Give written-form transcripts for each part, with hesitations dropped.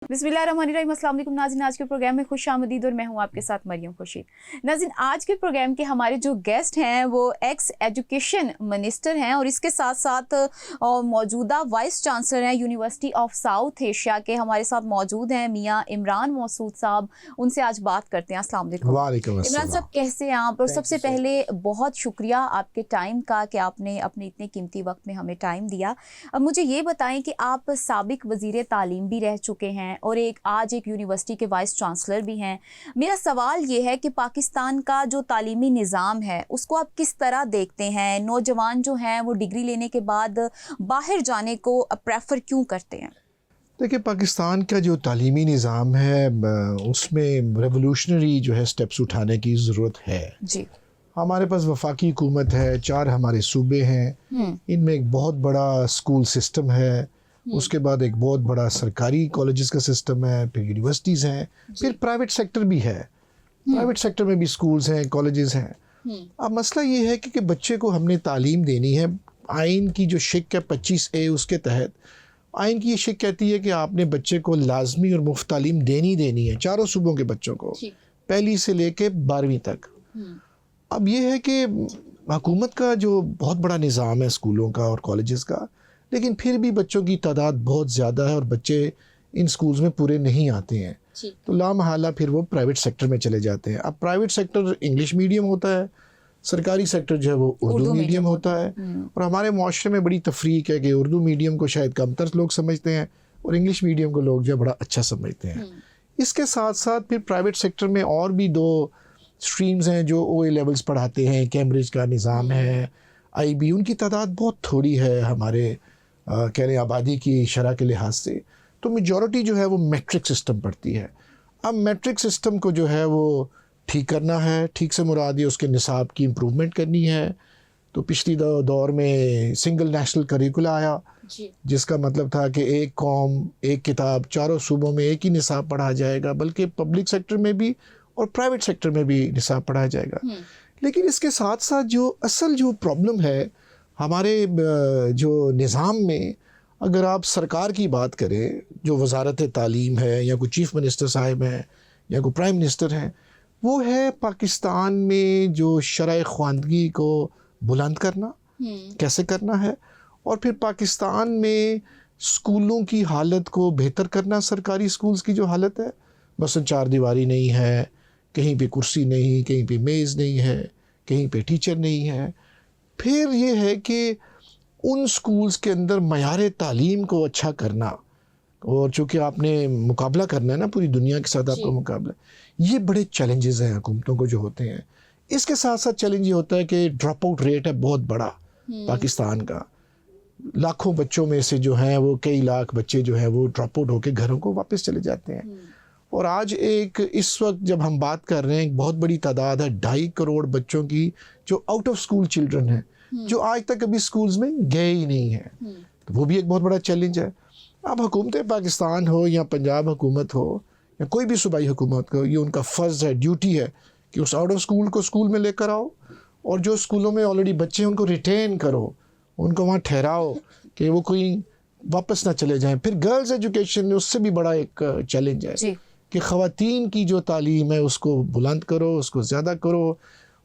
बिस्मिल्लाहिर्रहमानिर्रहीम, अस्सलाम वालेकुम नाज़रीन। आज के प्रोग्राम में खुशामदीद और मैं हूँ आपके साथ मरियम खुर्शीद। नाज़रीन, आज के प्रोग्राम के हमारे जो गेस्ट हैं वो एक्स एजुकेशन मिनिस्टर हैं और इसके साथ साथ मौजूदा वाइस चांसलर हैं यूनिवर्सिटी ऑफ साउथ एशिया के। हमारे साथ मौजूद हैं मियाँ इमरान मसूद साहब। उनसे आज बात करते हैं। अस्सलाम वालेकुम इमरान साहब, कैसे हैं आप? और सबसे पहले बहुत शुक्रिया आपके टाइम का कि आपने अपने इतने कीमती वक्त में हमें टाइम दिया। अब मुझे ये बताएं कि आप साबिक वज़ीर तालीम भी रह चुके हैं और आज एक यूनिवर्सिटी के वाइस चांसलर भी हैं। मेरा सवाल ये है कि पाकिस्तान का जो तालीमी निज़ाम है उसको आप किस तरह देखते हैं? नौजवान जो हैं वो डिग्री लेने के बाद बाहर जाने को प्रेफर क्यों करते हैं? देखिए, पाकिस्तान का जो तालीमी निज़ाम है उसमें रेवोल्यूशनरी जो है स्टेप्स उठाने की ज़रूरत है जी। हमारे पास वफाकी हुकूमत है, 4 हमारे सूबे हैं, इनमें एक बहुत बड़ा स्कूल सिस्टम है, उसके बाद एक बहुत बड़ा सरकारी कॉलेजेस का सिस्टम है, फिर यूनिवर्सिटीज़ हैं, फिर प्राइवेट सेक्टर भी है। प्राइवेट सेक्टर में भी स्कूल्स हैं, कॉलेजेस हैं। अब मसला ये है कि बच्चे को हमने तालीम देनी है। आइन की जो शिक है 25A, उसके तहत आइन की ये शिक कहती है कि आपने बच्चे को लाजमी और मुफ्त तालीम देनी है, चारों सूबों के बच्चों को, पहली से लेके 12वीं तक। अब ये है कि हुकूमत का जो बहुत बड़ा निज़ाम है स्कूलों का और कॉलेजेस का, लेकिन फिर भी बच्चों की तादाद बहुत ज़्यादा है और बच्चे इन स्कूल्स में पूरे नहीं आते हैं, तो लामहला फिर वो प्राइवेट सेक्टर में चले जाते हैं। अब प्राइवेट सेक्टर इंग्लिश मीडियम होता है, सरकारी सेक्टर जो है वो उर्दू मीडियम होता है। और हमारे मुआशरे में बड़ी तफरीक है कि उर्दू मीडियम को शायद कमतर लोग समझते हैं और इंग्लिश मीडियम को लोग जो है बड़ा अच्छा समझते हैं। इसके साथ साथ फिर प्राइवेट सेक्टर में और भी 2 स्ट्रीम्स हैं जो OA लेवल्स पढ़ाते हैं। कैम्ब्रिज का निज़ाम है, IB, उनकी तादाद बहुत थोड़ी है हमारे कह लें आबादी की शरह के लिहाज से। तो मेजॉरिटी जो है वो मैट्रिक सिस्टम पढ़ती है। अब मैट्रिक सिस्टम को जो है वो ठीक करना है, ठीक से मुराद ये उसके निसाब की इम्प्रूवमेंट करनी है। तो पिछली दौर में सिंगल नेशनल करिकुला आया, जिसका मतलब था कि एक कौम एक किताब, चारों सूबों में एक ही निसाब पढ़ा जाएगा, बल्कि पब्लिक सेक्टर में भी और प्राइवेट सेक्टर में भी निसाब पढ़ाया जाएगा। लेकिन इसके साथ साथ जो असल जो प्रॉब्लम है हमारे जो निज़ाम में, अगर आप सरकार की बात करें, जो वजारत तालीम है या कोई चीफ़ मिनिस्टर साहिब हैं या कोई प्राइम मिनिस्टर हैं, वो है पाकिस्तान में जो शरह ख़वानगी को बुलंद करना, कैसे करना है, और फिर पाकिस्तान में स्कूलों की हालत को बेहतर करना। सरकारी स्कूल्स की जो हालत है, बस 4 दीवारी नहीं है, कहीं पे कुर्सी नहीं, कहीं पे मेज़ नहीं है, कहीं पे टीचर नहीं है। फिर ये है कि उन स्कूल्स के अंदर मयार तालीम को अच्छा करना, और चूँकि आपने मुकाबला करना है ना पूरी दुनिया के साथ, आपको मुकाबला, ये बड़े चैलेंजेस हैं हुकूमतों को जो होते हैं। इसके साथ साथ चैलेंज ये होता है कि ड्रॉप आउट रेट है बहुत बड़ा पाकिस्तान का। लाखों बच्चों में से जो हैं वो कई लाख बच्चे जो हैं वो ड्रॉप आउट होकर घरों को वापस चले जाते हैं। और आज इस वक्त जब हम बात कर रहे हैं, एक बहुत बड़ी तादाद है 2.5 करोड़ बच्चों की जो आउट ऑफ स्कूल चिल्ड्रन हैं, जो आज तक कभी स्कूल्स में गए ही नहीं हैं। तो वो भी एक बहुत बड़ा चैलेंज है। अब हुकूमत पाकिस्तान हो या पंजाब हुकूमत हो या कोई भी सूबाई हुकूमत हो, ये उनका फ़र्ज़ है, ड्यूटी है कि उस आउट ऑफ स्कूल को स्कूल में लेकर आओ, और जो स्कूलों में ऑलरेडी बच्चे हैं उनको रिटेन करो, उनको वहाँ ठहराओ कि वो कोई वापस ना चले जाएँ। फिर गर्ल्स एजुकेशन में उससे भी बड़ा एक चैलेंज है कि ख़वातीन की जो तालीम है उसको बुलंद करो, उसको ज़्यादा करो,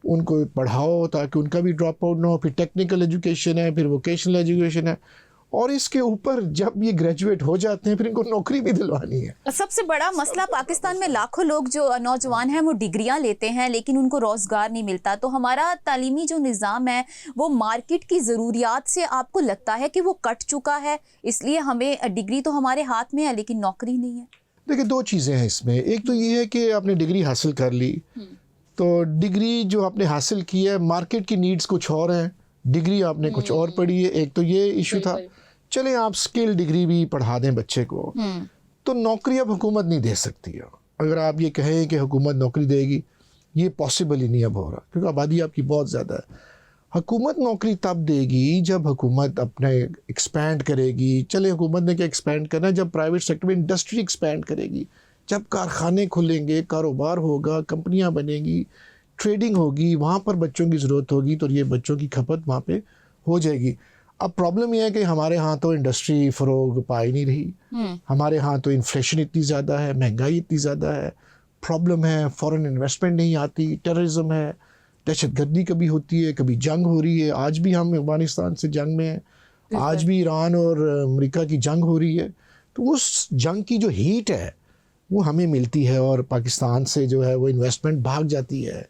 उनको पढ़ाओ ताकि उनका भी ड्रॉप आउट ना हो। फिर टेक्निकल एजुकेशन है, फिर वोकेशनल एजुकेशन है, और इसके ऊपर जब ये ग्रेजुएट हो जाते हैं फिर इनको नौकरी भी दिलवानी है। सबसे बड़ा मसला पाकिस्तान में लाखों लोग जो नौजवान हैं वो डिग्रियां लेते हैं लेकिन उनको रोज़गार नहीं मिलता। तो हमारा तालीमी जो निज़ाम है वो मार्केट की ज़रूरियात से आपको लगता है कि वो कट चुका है, इसलिए हमें डिग्री तो हमारे हाथ में है लेकिन नौकरी नहीं है? देखिए, 2 चीज़ें हैं इसमें। एक तो ये है कि आपने डिग्री हासिल कर ली, तो डिग्री जो आपने हासिल की है, मार्केट की नीड्स कुछ और हैं, डिग्री आपने कुछ और पढ़ी है। एक तो ये इशू था। चले आप स्किल डिग्री भी पढ़ा दें बच्चे को, तो नौकरी अब हुकूमत नहीं दे सकती है। अगर आप ये कहें कि हुकूमत नौकरी देगी, ये पॉसिबल ही नहीं अब हो रहा, क्योंकि आबादी आपकी बहुत ज़्यादा है। हुकूमत नौकरी तब देगी जब हुकूमत अपने एक्सपैंड करेगी। चले हुकूमत ने क्या एक्सपैंड करना है, जब प्राइवेट सेक्टर में इंडस्ट्री एक्सपैंड करेगी, जब कारखाने खुलेंगे, कारोबार होगा, कंपनियां बनेंगी, ट्रेडिंग होगी, वहाँ पर बच्चों की ज़रूरत होगी, तो ये बच्चों की खपत वहाँ पे हो जाएगी। अब प्रॉब्लम यह है कि हमारे यहाँ तो इंडस्ट्री फ़रोग पा ही नहीं रही, हमारे यहाँ तो इन्फ्लेशन इतनी ज़्यादा है, महंगाई इतनी ज़्यादा है, प्रॉब्लम है, फॉरेन इन्वेस्टमेंट नहीं आती, टेररिज्म है, दहशतगर्दी कभी होती है, कभी जंग हो रही है। आज भी हम अफगानिस्तान से जंग में हैं, आज भी ईरान और अमेरिका की जंग हो रही है। तो उस जंग की जो हीट है वो हमें मिलती है और पाकिस्तान से जो है वो इन्वेस्टमेंट भाग जाती है।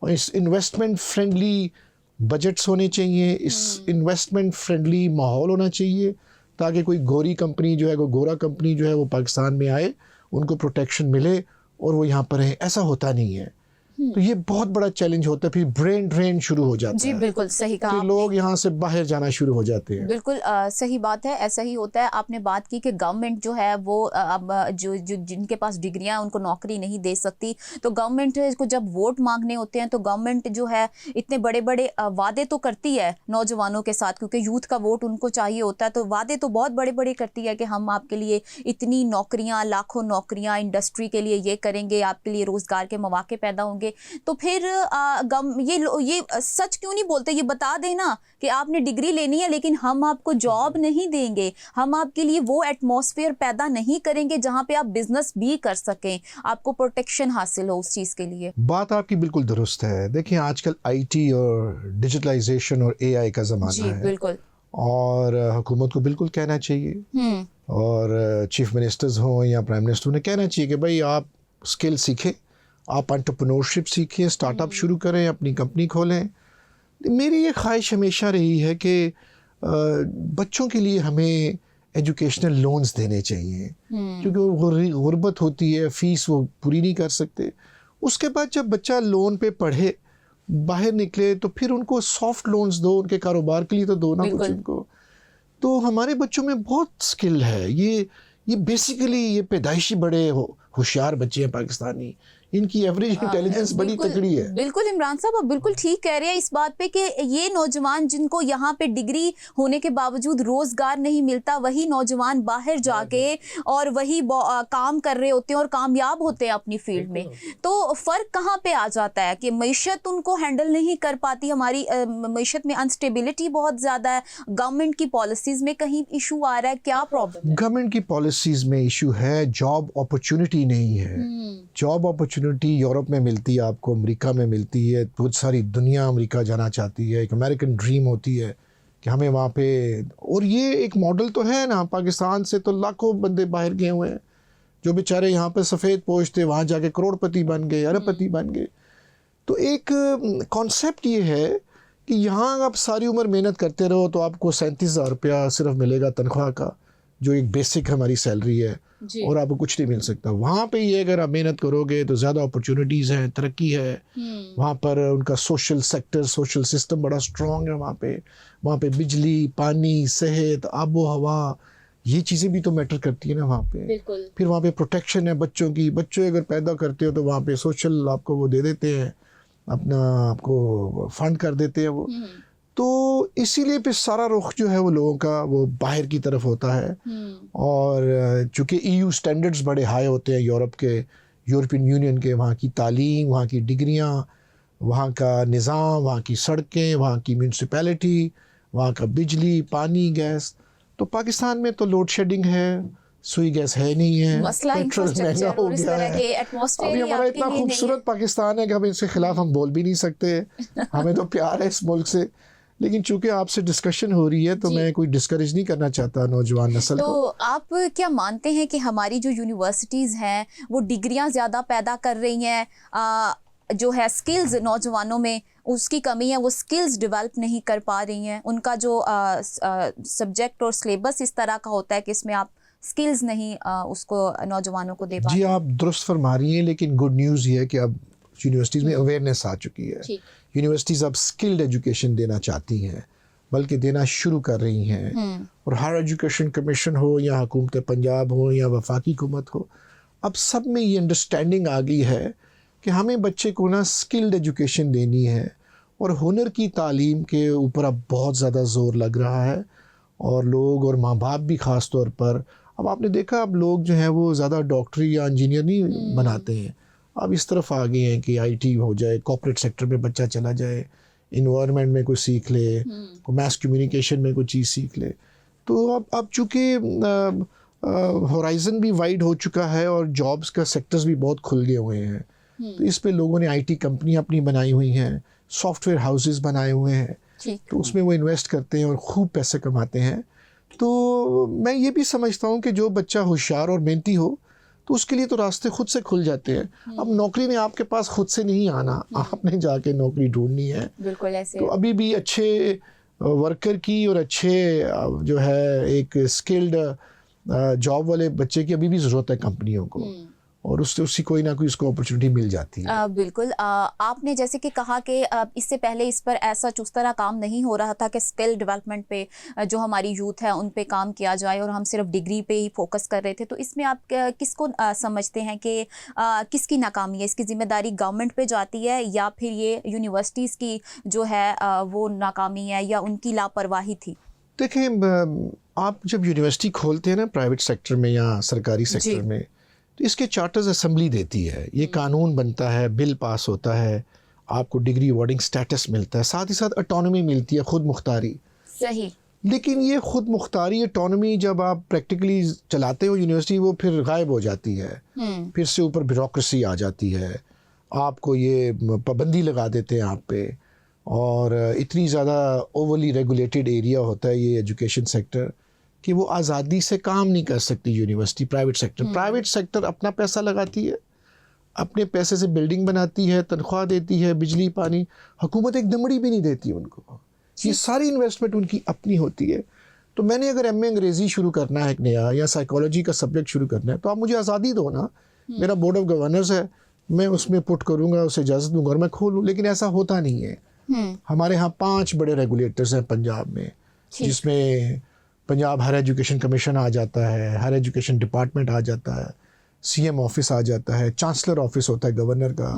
और इस इन्वेस्टमेंट फ्रेंडली बजट्स होने चाहिए, इस इन्वेस्टमेंट फ्रेंडली माहौल होना चाहिए, ताकि कोई गोरी कंपनी जो है, कोई गोरा कंपनी जो है वो पाकिस्तान में आए, उनको प्रोटेक्शन मिले और वो यहाँ पर है। ऐसा होता नहीं है। तो ये बहुत बड़ा चैलेंज होता है। फिर ब्रेन ड्रेन शुरू हो जाता जी है। बिल्कुल सही कहा कि लोग यहाँ से बाहर जाना शुरू हो जाते हैं। बिल्कुल सही बात है, ऐसा ही होता है। आपने बात की कि गवर्नमेंट जो है वो अब जो जो जिनके पास डिग्रियां उनको नौकरी नहीं दे सकती, तो गवर्नमेंट को जब वोट मांगने होते हैं तो गवर्नमेंट जो है इतने बड़े बड़े वादे तो करती है नौजवानों के साथ, क्योंकि यूथ का वोट उनको चाहिए होता है। तो वादे तो बहुत बड़े बड़े करती है कि हम आपके लिए इतनी नौकरियां, लाखों नौकरियां इंडस्ट्री के लिए ये करेंगे, आपके लिए रोजगार के मौके पैदा होंगे। तो फिर ये सच क्यों नहीं बोलते? ये बता देना कि आपने डिग्री लेनी है लेकिन हम आपको जॉब नहीं देंगे, हम आपके लिए वो एटमॉस्फेयर पैदा नहीं करेंगे जहां पे आप बिजनेस भी कर सकें, आपको प्रोटेक्शन हासिल हो उस चीज के लिए। बात आपकी बिल्कुल दुरुस्त है। देखिए आजकल आईटी और डिजिटलाइजेशन और एआई का ज़माना जी है बिल्कुल। और हुकूमत को बिल्कुल कहना चाहिए और चीफ मिनिस्टर्स हों या प्राइम मिनिस्टर उन्हें कहना चाहिए कि भाई आप स्किल सीखें, आप एंटरप्रेन्योरशिप सीखें, स्टार्टअप शुरू करें, अपनी कंपनी खोलें। मेरी ये ख्वाहिश हमेशा रही है कि बच्चों के लिए हमें एजुकेशनल लोन्स देने चाहिए, क्योंकि वो गुर्बत होती है, फ़ीस वो पूरी नहीं कर सकते। उसके बाद जब बच्चा लोन पे पढ़े, बाहर निकले, तो फिर उनको सॉफ्ट लोन्स दो, उनके कारोबार के लिए तो दो ना कुछ उनको। तो हमारे बच्चों में बहुत स्किल है। ये बेसिकली ये पैदाइशी बड़े होशियार बच्चे हैं पाकिस्तानी, इनकी एवरेज इंटेलिजेंस बड़ी तगड़ी है। बिल्कुल इमरान साहब, आप बिल्कुल ठीक कह रहे हैं इस बात पे कि ये नौजवान जिनको यहाँ पे डिग्री होने के बावजूद रोजगार नहीं मिलता, वही नौजवान बाहर जाके और वही काम कर रहे होते हैं और कामयाब होते हैं अपनी फील्ड में। तो फर्क कहाँ पे आ जाता है कि मईशत उनको हैंडल नहीं कर पाती, हमारी मईशत में अनस्टेबिलिटी बहुत ज्यादा है, गवर्नमेंट की पॉलिसीज में कहीं इशू आ रहा है, क्या प्रॉब्लम है? गवर्नमेंट की पॉलिसीज में इशू है, जॉब अपॉर्चुनिटी नहीं है। जॉब अपॉर्चुनिटी यूरोप में मिलती है, आपको अमेरिका में मिलती है, बहुत सारी दुनिया अमेरिका जाना चाहती है, एक अमेरिकन ड्रीम होती है कि हमें वहाँ पे। और ये एक मॉडल तो है ना, पाकिस्तान से तो लाखों बंदे बाहर गए हुए हैं जो बेचारे यहाँ पे सफ़ेद पोश थे, वहाँ जाके करोड़पति बन गए, अरबपति बन गए। तो एक कॉन्सेप्ट ये है कि यहाँ आप सारी उम्र मेहनत करते रहो तो आपको 37,000 रुपया सिर्फ मिलेगा तनख्वाह का, जो एक बेसिक हमारी सैलरी है, और आपको कुछ नहीं मिल सकता। वहाँ पे ये अगर आप मेहनत करोगे तो ज़्यादा अपॉर्चुनिटीज़ हैं, तरक्की है। वहाँ पर उनका सोशल सेक्टर, सोशल सिस्टम बड़ा स्ट्रॉन्ग है वहाँ पे बिजली, पानी, सेहत, आबो हवा, ये चीज़ें भी तो मैटर करती है ना वहाँ पे। फिर वहाँ पे प्रोटेक्शन है बच्चों की, बच्चे अगर पैदा करते हो तो वहाँ पे सोशल आपको वो दे देते हैं, अपना आपको फंड कर देते हैं वो। तो इसीलिए फिर सारा रुख जो है वो लोगों का वो बाहर की तरफ होता है। और चूँकि EU स्टैंडर्ड्स बड़े हाई होते हैं यूरोप के, यूरोपियन यूनियन के, वहाँ की तालीम, वहाँ की डिग्रियाँ, वहाँ का निज़ाम, वहाँ की सड़कें, वहाँ की म्यूनसिपैलिटी, वहाँ का बिजली, पानी, गैस। तो पाकिस्तान में तो लोड शेडिंग है, सुई गैस है नहीं है, पेट्रोल महंगा हो गया है। अभी हमारा इतना खूबसूरत पाकिस्तान है कि हम इसके खिलाफ हम बोल भी नहीं सकते। हमें तो प्यार है इस मुल्क से, लेकिन चूंकि आपसे डिस्कशन हो रही है तो मैं कोई डिस्करेज नहीं करना चाहता नौजवान नस्ल को। तो आप क्या मानते हैं कि हमारी जो यूनिवर्सिटीज़ हैं वो डिग्रियां ज़्यादा पैदा कर रही हैं, जो है स्किल्स नौजवानों में उसकी कमी है, वो स्किल्स डेवलप नहीं कर पा रही हैं, उनका जो सब्जेक्ट और सिलेबस इस तरह का होता है कि इसमें आप स्किल्स नहीं उसको नौजवानों को दे पाते? जी आप दुरुस्त फरमा रही हैं, लेकिन गुड न्यूज़ ये है कि अब यूनिवर्सिटीज़ में अवेयरनेस आ चुकी है। यूनिवर्सिटीज़ अब स्किल्ड एजुकेशन देना चाहती हैं, बल्कि देना शुरू कर रही हैं। और हायर एजुकेशन कमीशन हो या हुकूमत पंजाब हो या वफाकी हुकूमत हो, अब सब में ये अंडरस्टैंडिंग आ गई है कि हमें बच्चे को ना स्किल्ड एजुकेशन देनी है। और हुनर की तालीम के ऊपर अब बहुत ज़्यादा ज़ोर लग रहा है, और लोग और माँ बाप भी ख़ास तौर पर, अब आपने देखा अब लोग जो हैं वो ज़्यादा डॉक्टरी या इंजीनियर नहीं बनाते हैं, अब इस तरफ आ गए हैं कि IT हो जाए, कॉर्पोरेट सेक्टर में बच्चा चला जाए, इन्वायरमेंट में कोई सीख ले, कोई मैस कम्युनिकेशन में कोई चीज़ सीख ले। तो अब चूँकि होराइज़न भी वाइड हो चुका है और जॉब्स का सेक्टर्स भी बहुत खुल गए हुए हैं, तो इस पे लोगों ने आईटी कंपनी अपनी बनाई हुई हैं, सॉफ्टवेयर हाउसेस बनाए हुए हैं, तो उसमें वो इन्वेस्ट करते हैं और खूब पैसे कमाते हैं। तो मैं ये भी समझता हूँ कि जो बच्चा होशियार और मेहनती हो तो उसके लिए तो रास्ते खुद से खुल जाते हैं। अब नौकरी ने आपके पास खुद से नहीं आना, आपने जाके नौकरी ढूंढनी है। बिल्कुल ऐसे। तो अभी भी अच्छे वर्कर की और अच्छे जो है एक स्किल्ड जॉब वाले बच्चे की अभी भी ज़रूरत है कंपनियों को, और उससे उसी कोई ना कोई उसको अपॉर्चुनिटी मिल जाती है। बिल्कुल। आपने जैसे कि कहा कि इससे पहले इस पर ऐसा चुस्तरा काम नहीं हो रहा था कि स्किल डेवलपमेंट पे जो हमारी यूथ है उन पे काम किया जाए और हम सिर्फ डिग्री पे ही फोकस कर रहे थे। तो इसमें आप किसको समझते हैं कि किसकी नाकामी है? इसकी जिम्मेदारी गवर्नमेंट पे जाती है या फिर ये यूनिवर्सिटीज़ की जो है वो नाकामी है या उनकी लापरवाही थी? देखें, आप जब यूनिवर्सिटी खोलते हैं ना प्राइवेट सेक्टर में या सरकारी सेक्टर में, तो इसके चार्टर्स असेंबली देती है, ये कानून बनता है, बिल पास होता है, आपको डिग्री अवार्डिंग स्टेटस मिलता है, साथ ही साथ ऑटोनॉमी मिलती है, खुद मुख्तारी। सही। लेकिन ये खुद मुख्तारी ऑटोनॉमी जब आप प्रैक्टिकली चलाते हो यूनिवर्सिटी, वो फिर गायब हो जाती है। फिर से ऊपर ब्यूरोक्रेसी आ जाती है, आपको ये पाबंदी लगा देते हैं आप पे, और इतनी ज़्यादा ओवरली रेगुलेटेड एरिया होता है ये एजुकेशन सेक्टर कि वो आज़ादी से काम नहीं कर सकती यूनिवर्सिटी। प्राइवेट सेक्टर अपना पैसा लगाती है, अपने पैसे से बिल्डिंग बनाती है, तनख्वाह देती है, बिजली पानी, हुकूमत एक दमड़ी भी नहीं देती उनको। ये सारी इन्वेस्टमेंट उनकी अपनी होती है। तो मैंने अगर एमए अंग्रेज़ी शुरू करना है एक नया, या साइकोलॉजी का सब्जेक्ट शुरू करना है, तो आप मुझे आज़ादी दो ना। मेरा बोर्ड ऑफ गवर्नर्स है, मैं उसमें पुट करूँगा, उसे इजाज़त दूँगा और मैं खोलूँ। लेकिन ऐसा होता नहीं है। हमारे यहाँ 5 बड़े रेगुलेटर्स हैं पंजाब में, जिसमें पंजाब हायर एजुकेशन कमीशन आ जाता है, हायर एजुकेशन डिपार्टमेंट आ जाता है, सीएम ऑफिस आ जाता है, चांसलर ऑफिस होता है गवर्नर का,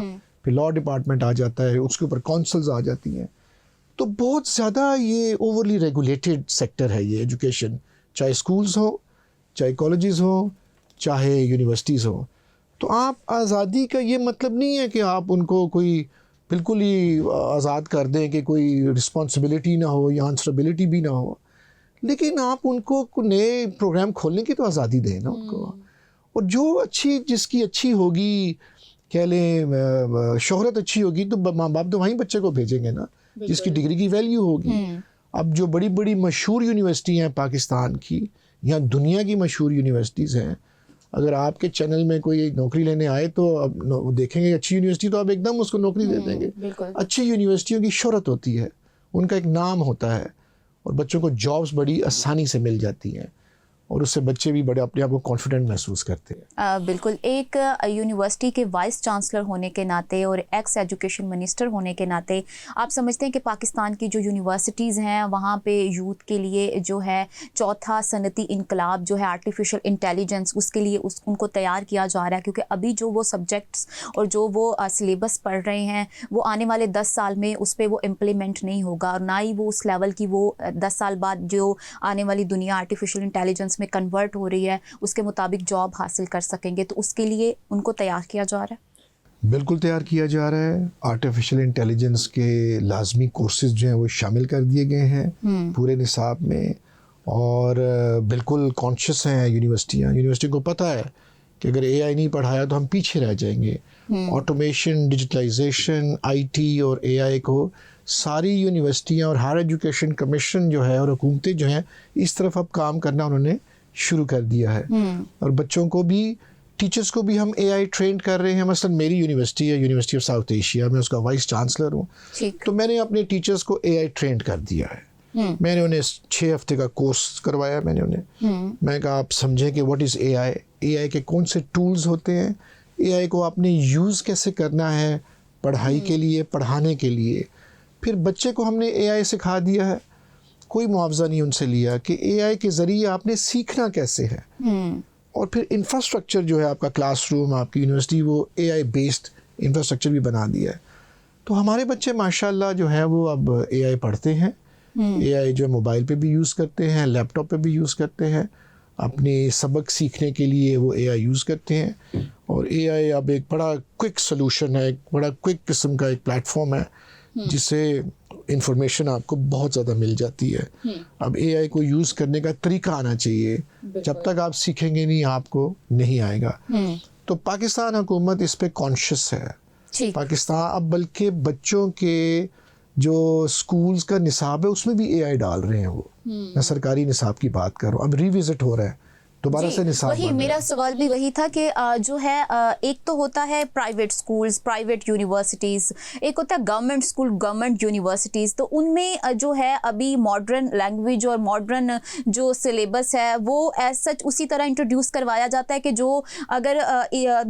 फिर लॉ डिपार्टमेंट आ जाता है, उसके ऊपर काउंसिल्स आ जाती हैं। तो बहुत ज़्यादा ये ओवरली रेगुलेटेड सेक्टर है ये एजुकेशन, चाहे स्कूल्स हो, चाहे कॉलेजेस हो, चाहे यूनिवर्सिटीज़ हो। तो आप आज़ादी का ये मतलब नहीं है कि आप उनको कोई बिल्कुल ही आज़ाद कर दें कि कोई रिस्पॉन्सिबिलिटी ना हो या आंसरेबिलिटी भी ना हो, लेकिन आप उनको नए प्रोग्राम खोलने की तो आज़ादी दें ना उनको। और जो अच्छी, जिसकी अच्छी होगी, कह लें शोहरत अच्छी होगी, तो माँ बाप तो वहीं बच्चे को भेजेंगे ना जिसकी डिग्री की वैल्यू होगी। अब जो बड़ी बड़ी मशहूर यूनिवर्सिटी हैं पाकिस्तान की या दुनिया की मशहूर यूनिवर्सिटीज़ हैं, अगर आपके चैनल में कोई नौकरी लेने आए तो अब देखेंगे अच्छी यूनिवर्सिटी, तो आप एकदम उसको नौकरी दे देंगे। अच्छी यूनिवर्सिटियों की शोहरत होती है, उनका एक नाम होता है, और बच्चों को जॉब्स बड़ी आसानी से मिल जाती हैं, और उससे बच्चे भी बड़े अपने आप को कॉन्फिडेंट महसूस करते हैं। बिल्कुल। एक यूनिवर्सिटी के वाइस चांसलर होने के नाते और एक्स एजुकेशन मिनिस्टर होने के नाते आप समझते हैं कि पाकिस्तान की जो यूनिवर्सिटीज़ हैं वहाँ पे यूथ के लिए जो है चौथा सनती इनकलाब जो है आर्टिफिशियल इंटेलिजेंस, उसके लिए उनको तैयार किया जा रहा है? क्योंकि अभी जो वो सब्जेक्ट्स और जो वो सिलेबस पढ़ रहे हैं वो आने वाले 10 साल में उस पर वो इम्प्लीमेंट नहीं होगा, और ना ही वो उस लेवल की वो 10 साल बाद जो आने वाली दुनिया आर्टिफिशियल इंटेलिजेंस में कन्वर्ट हो रही है उसके मुताबिक जॉब हासिल कर सकेंगे। तो उसके लिए उनको तैयार किया जा रहा है? बिल्कुल तैयार किया जा रहा है। आर्टिफिशियल इंटेलिजेंस के लाजमी कोर्सेज जो हैं वो शामिल कर दिए गए हैं पूरे निसाब में, और बिल्कुल कॉन्शियस हैं यूनिवर्सिटी को पता है कि अगर एआई नहीं पढ़ाया तो हम पीछे रह जाएंगे। ऑटोमेशन, डिजिटलाइजेशन, आईटी और एआई को सारी यूनिवर्सिटियां और हायर एजुकेशन कमीशन जो है और हुकूमतें जो हैं इस तरफ अब काम करना उन्होंने शुरू कर दिया है। और बच्चों को भी, टीचर्स को भी हम एआई ट्रेन कर रहे हैं। मसलन मेरी यूनिवर्सिटी है, यूनिवर्सिटी ऑफ साउथ एशिया, मैं उसका वाइस चांसलर हूँ, तो मैंने अपने टीचर्स को एआई ट्रेन कर दिया है। मैंने उन्हें 6 हफ्ते का कोर्स करवाया। मैंने उन्हें मैं कहा आप समझें कि व्हाट इज़ एआई, एआई के कौन से टूल्स होते हैं, एआई को आपने यूज़ कैसे करना है पढ़ाई के लिए, पढ़ाने के लिए। फिर बच्चे को हमने एआई सिखा दिया है, कोई मुआवजा नहीं उनसे लिया कि एआई के ज़रिए आपने सीखना कैसे है। और फिर इंफ्रास्ट्रक्चर जो है आपका क्लासरूम, आपकी यूनिवर्सिटी, वो एआई बेस्ड इंफ्रास्ट्रक्चर भी बना दिया है। तो हमारे बच्चे माशाल्लाह जो है वो अब एआई पढ़ते हैं, एआई जो मोबाइल पे भी यूज़ करते हैं, लैपटॉप पे भी यूज़ करते हैं, अपने सबक सीखने के लिए वो एआई यूज़ करते हैं। और एआई अब एक बड़ा क्विक सोल्यूशन है, एक बड़ा क्विक किस्म का एक प्लेटफॉर्म है जिससे इंफॉर्मेशन आपको बहुत ज़्यादा मिल जाती है। अब एआई को यूज़ करने का तरीका आना चाहिए, जब तक आप सीखेंगे नहीं आपको नहीं आएगा। तो पाकिस्तान हुकूमत इस पे कॉन्शियस है। ठीक। पाकिस्तान अब बल्कि बच्चों के जो स्कूल्स का निसाब है उसमें भी एआई डाल रहे हैं वो। मैं सरकारी निसाब की बात कर रहा हूँ, अब रिविजिट हो रहा है दोबारा से निसाब वही बन रहा मेरा है। सवाल भी वही था कि जो है एक तो होता है प्राइवेट स्कूल्स, प्राइवेट यूनिवर्सिटीज़, एक होता है गवर्नमेंट स्कूल, गवर्नमेंट यूनिवर्सिटीज़। तो उनमें जो है अभी मॉडर्न लैंग्वेज और मॉडर्न जो सिलेबस है वो एज सच उसी तरह इंट्रोड्यूस करवाया जाता है कि जो अगर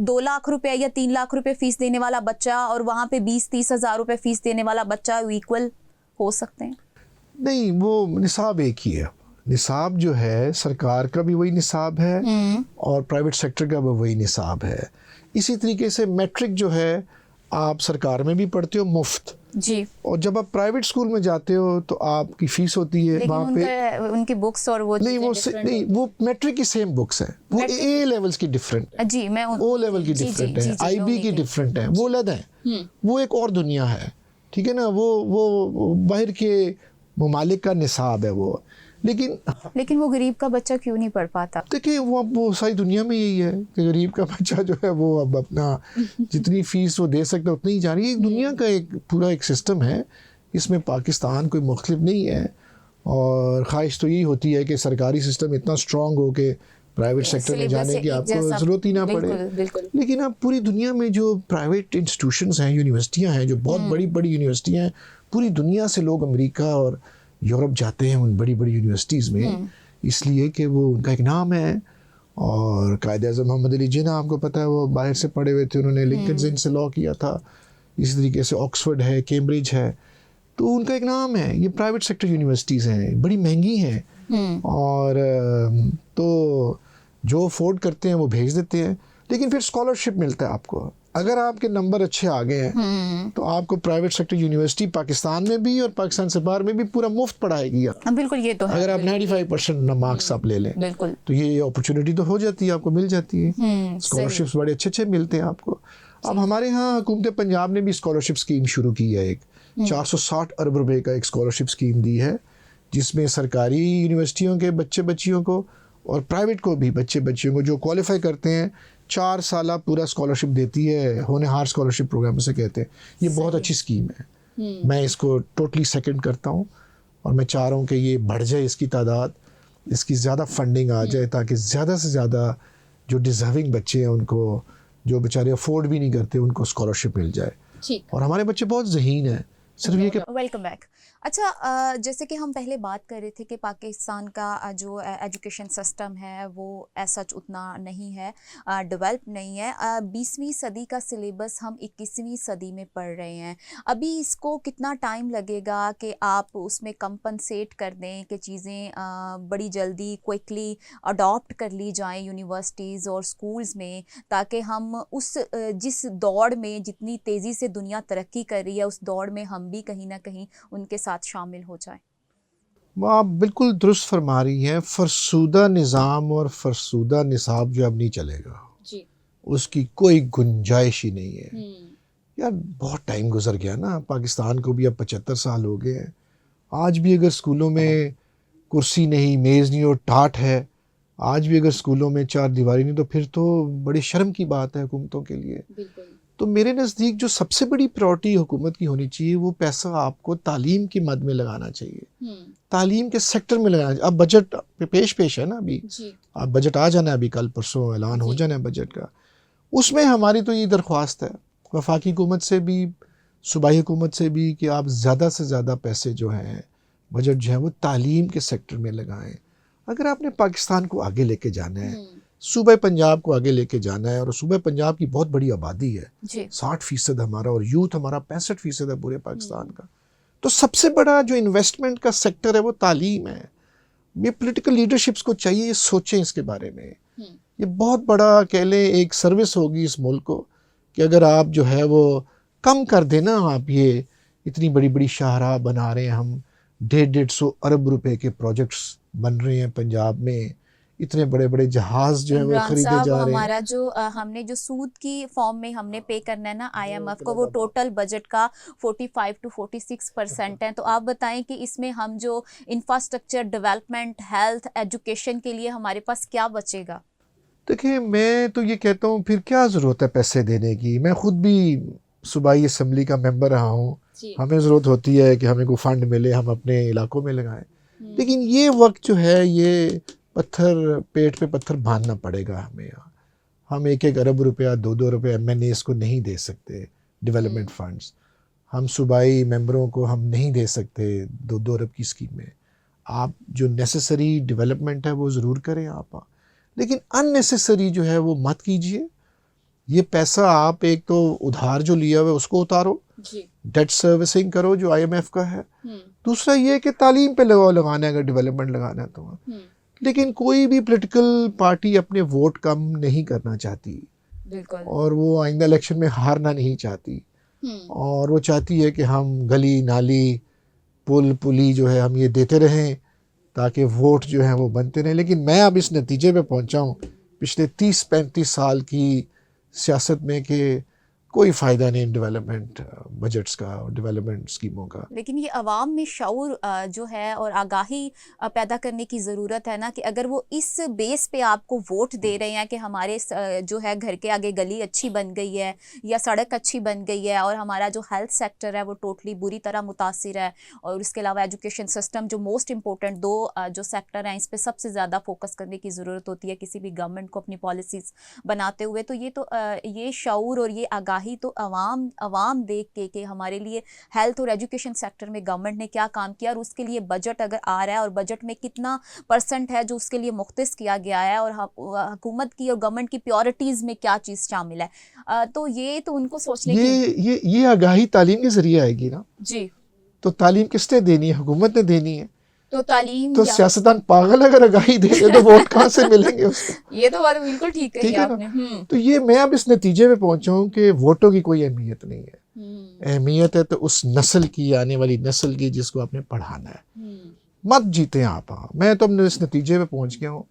2 लाख रुपए या 3 लाख रुपए फीस देने वाला बच्चा और वहाँ पे 20-30 हज़ार रुपए फीस देने वाला बच्चा इक्वल हो सकते हैं। नहीं, वो निसाब एक ही है। निसाब जो है सरकार का भी वही निसाब है और प्राइवेट सेक्टर का भी वही निसाब है। इसी तरीके से मैट्रिक जो है आप सरकार में भी पढ़ते हो मुफ्त जी, और जब आप प्राइवेट स्कूल में जाते हो तो आपकी फीस होती है लेकिन वहाँ पे। उनकी बुक्स और वो नहीं, चीज़ें नहीं, वो मैट्रिक की सेम बुक्स है, वो ए लेवल्स की डिफरेंट है, जी मैं ओ लेवल की डिफरेंट है, आईबी की डिफरेंट है, वो अलग है, वो एक और दुनिया है। ठीक है ना, वो बाहर के ममालिक का निसाब है वो। लेकिन वो गरीब का बच्चा क्यों नहीं पढ़ पाता? देखिए वो सारी दुनिया में यही है कि गरीब का बच्चा जो है वो अब अपना जितनी फीस वो दे सकता है उतनी ही जा रही है। दुनिया का एक पूरा एक सिस्टम है, इसमें पाकिस्तान कोई मुख्तलिफ नहीं है। और ख्वाहिश तो यही होती है कि सरकारी सिस्टम इतना स्ट्रॉन्ग हो कि प्राइवेट सेक्टर में जाने की आपको ज़रूरत ही ना पड़े। लेकिन अब पूरी दुनिया में जो प्राइवेट इंस्टीट्यूशंस हैं, यूनिवर्सिटियाँ हैं, जो बहुत बड़ी बड़ी यूनिवर्सिटियाँ हैं, पूरी दुनिया से लोग अमेरिका और यूरोप जाते हैं उन बड़ी बड़ी यूनिवर्सिटीज़ में, इसलिए कि वो उनका एक नाम है। और कायद-ए-आज़म मोहम्मद अली जिन्ना आपको पता है वो बाहर से पढ़े हुए थे, उन्होंने लिंकन से लॉ किया था। इसी तरीके से ऑक्सफोर्ड है, कैम्ब्रिज है, तो उनका एक नाम है। ये प्राइवेट सेक्टर यूनिवर्सिटीज़ हैं, बड़ी महंगी हैं और तो जो अफोर्ड करते हैं वो भेज देते हैं। लेकिन फिर स्कॉलरशिप मिलता है आपको, अगर आपके नंबर अच्छे आ गए हैं तो आपको प्राइवेट सेक्टर यूनिवर्सिटी पाकिस्तान में भी और पाकिस्तान से बाहर में भी पूरा मुफ्त पढ़ाएगी। बिल्कुल, ये तो है। अगर आप 95% मार्क्स आप ले लें बिल्कुल, तो ये अपॉर्चुनिटी तो हो जाती है, आपको मिल जाती है। स्कॉलरशिप्स बड़े अच्छे अच्छे मिलते हैं आपको। अब हमारे यहाँ हुकूमत पंजाब ने भी स्कॉलरशिप स्कीम शुरू की है, एक 460 अरब रुपए का एक स्कॉलरशिप स्कीम दी है, जिसमें सरकारी यूनिवर्सिटियों के बच्चे बच्चियों को और प्राइवेट को भी बच्चे बच्चियों को जो क्वालिफाई करते हैं 4 साल पूरा स्कॉलरशिप देती है। होनहार स्कॉलरशिप प्रोग्राम से कहते हैं। ये बहुत अच्छी स्कीम है, मैं इसको टोटली सेकंड करता हूँ और मैं चाह रहा हूँ कि ये बढ़ जाए, इसकी तादाद, इसकी ज़्यादा फंडिंग आ जाए ताकि ज़्यादा से ज़्यादा जो डिज़र्विंग बच्चे हैं उनको, जो बेचारे अफोर्ड भी नहीं करते, उनको स्कॉलरशिप मिल जाए। और हमारे बच्चे बहुत ज़हीन हैं, सिर्फ ये कि वेलकम बैक। अच्छा, जैसे कि हम पहले बात कर रहे थे कि पाकिस्तान का जो एजुकेशन सिस्टम है वो एज सच उतना नहीं है, डेवलप नहीं है। 20वीं सदी का सिलेबस हम 21वीं सदी में पढ़ रहे हैं। अभी इसको कितना टाइम लगेगा कि आप उसमें कंपनसेट कर दें कि चीज़ें बड़ी जल्दी क्विकली अडॉप्ट कर ली जाएं यूनिवर्सिटीज़ और स्कूल्स में, ताकि हम उस जिस दौड़ में, जितनी तेज़ी से दुनिया तरक्की कर रही है, उस दौड़ में हम भी कहीं ना कहीं उनके साथ शामिल हो जाए? आप बिल्कुल दुरुस्त फरमा रही हैं। फरसूदा निज़ाम और फरसूदा निसाब जो अब नहीं चलेगा जी, उसकी कोई गुंजाइश ही नहीं है। यार बहुत टाइम गुजर गया ना, पाकिस्तान को भी अब 75 साल हो गए हैं। आज भी अगर स्कूलों में कुर्सी नहीं, मेज़ नहीं और टाट है, आज भी अगर स्कूलों में 4 दीवारी नहीं, तो फिर तो बड़ी शर्म की बात है हुकूमतों के लिए। बिल्कुल। तो मेरे नज़दीक जो सबसे बड़ी प्रायोरिटी हुकूमत की होनी चाहिए, वो पैसा आपको तालीम की मद में लगाना चाहिए, तालीम के सेक्टर में लगाना चाहिए। अब बजट पेश है ना अभी, अब बजट आ जाना है, अभी कल परसों ऐलान हो जाना है बजट का। उसमें हमारी तो ये दरख्वास्त है वफाकी हुकूमत से भी, सूबाई हुकूमत से भी, कि आप ज़्यादा से ज़्यादा पैसे जो हैं, बजट जो है वो तालीम के सेक्टर में लगाएं। अगर आपने पाकिस्तान को आगे लेके जाना है, सूबे पंजाब को आगे लेके जाना है, और सूबे पंजाब की बहुत बड़ी आबादी है, 60% हमारा, और यूथ हमारा 65% है पूरे पाकिस्तान का, तो सबसे बड़ा जो इन्वेस्टमेंट का सेक्टर है वो तालीम है। ये पॉलिटिकल लीडरशिप्स को चाहिए ये सोचें इसके बारे में। ये बहुत बड़ा कह लें एक सर्विस होगी इस मुल्क को कि अगर आप जो है वो कम कर देना, आप ये इतनी बड़ी बड़ी शाहराह बना रहे हैं हम, 150-150 अरब रुपए के प्रोजेक्ट्स बन रहे हैं पंजाब में, इतने बड़े बड़े जहाज जो है वो इमरान खरीदे साहब, जा रहे हैं। हमारा जो हमने जो सूद की फॉर्म में हमने पे करना है ना आईएमएफ को, वो टोटल बजट का 45 to 46% है। तो आप बताएं कि इसमें हम जो इंफ्रास्ट्रक्चर डेवलपमेंट, हेल्थ, एजुकेशन के लिए हमारे पास क्या बचेगा? देखिए, मैं तो ये कहता हूँ फिर क्या ज़रूरत है पैसे देने की। मैं खुद भी सूबाई असम्बली का मेंबर रहा हूँ। हमें ज़रूरत होती है कि हमें कोई फ़ंड मिले, हम अपने इलाकों में लगाएं। लेकिन ये वक्त जो है, ये पत्थर पेट पे पत्थर बांधना पड़ेगा हमें। यहाँ हम 1-1 अरब रुपया, 2-2 रुपये MNAs को नहीं दे सकते, डेवलपमेंट फंड्स। हम सूबाई मेंबरों को हम नहीं दे सकते 2-2 अरब की स्कीमें। आप जो नेसेसरी डेवलपमेंट है वो ज़रूर करें आप, लेकिन अननेसेसरी जो है वो मत कीजिए। ये पैसा आप एक तो उधार जो लिया हुआ है उसको उतारो, डेट सर्विसिंग करो जो IMF का है। दूसरा ये कि तालीम पे लगाना है, अगर डेवलपमेंट लगाना है तो। लेकिन कोई भी पॉलिटिकल पार्टी अपने वोट कम नहीं करना चाहती, बिल्कुल। और वो आइंदा इलेक्शन में हारना नहीं चाहती, और वो चाहती है कि हम गली नाली पुल पुली जो है हम ये देते रहें ताकि वोट जो है वो बनते रहें। लेकिन मैं अब इस नतीजे पे पहुंचा हूँ पिछले 30-35 साल की सियासत में कि कोई फ़ायदा नहीं डेवलपमेंट बजट्स का और डेवलपमेंट स्कीमों का। लेकिन ये अवाम में शऊर जो है और आगाही पैदा करने की ज़रूरत है ना, कि अगर वो इस बेस पे आपको वोट दे रहे हैं कि हमारे जो है घर के आगे गली अच्छी बन गई है या सड़क अच्छी बन गई है, और हमारा जो हेल्थ सेक्टर है वो टोटली बुरी तरह मुतासिर है, और उसके अलावा एजुकेशन सिस्टम जो मोस्ट इम्पोर्टेंट दो जो सेक्टर हैं, इस पर सबसे ज़्यादा फोकस करने की ज़रूरत होती है किसी भी गवर्नमेंट को अपनी पॉलिसीज़ बनाते हुए। तो ये शऊर और ये आगाही तो अवाम देख के कि हमारे लिए हेल्थ और एजुकेशन सेक्टर में गवर्नमेंट ने क्या काम किया, और उसके लिए बजट अगर आ रहा है और बजट में कितना % है जो उसके लिए मुख्तस किया गया है, और हुकूमत की और गवर्नमेंट की प्रायोरिटीज़ में क्या चीज़ शामिल है, तो ये तो उनको सोचने की। ये आगाही तालीम के ज़रिए आएगी ना जी। तो तालीम किसने देनी है? हुकूमत ने देनी है। तो तालीम तो सियासतदान पागल अगर आगाही देंगे तो वोट कहाँ से मिलेंगे उसको? ये तो बात बिल्कुल ठीक कही ठीक है आपने। ना? तो ये मैं अब इस नतीजे पे पहुंचा हूँ कि वोटों की कोई अहमियत नहीं है। अहमियत है तो उस नस्ल की, आने वाली नस्ल की, जिसको आपने पढ़ाना है। मत जीते आप। मैं तो अपने इस नतीजे पे पहुंच गया हूँ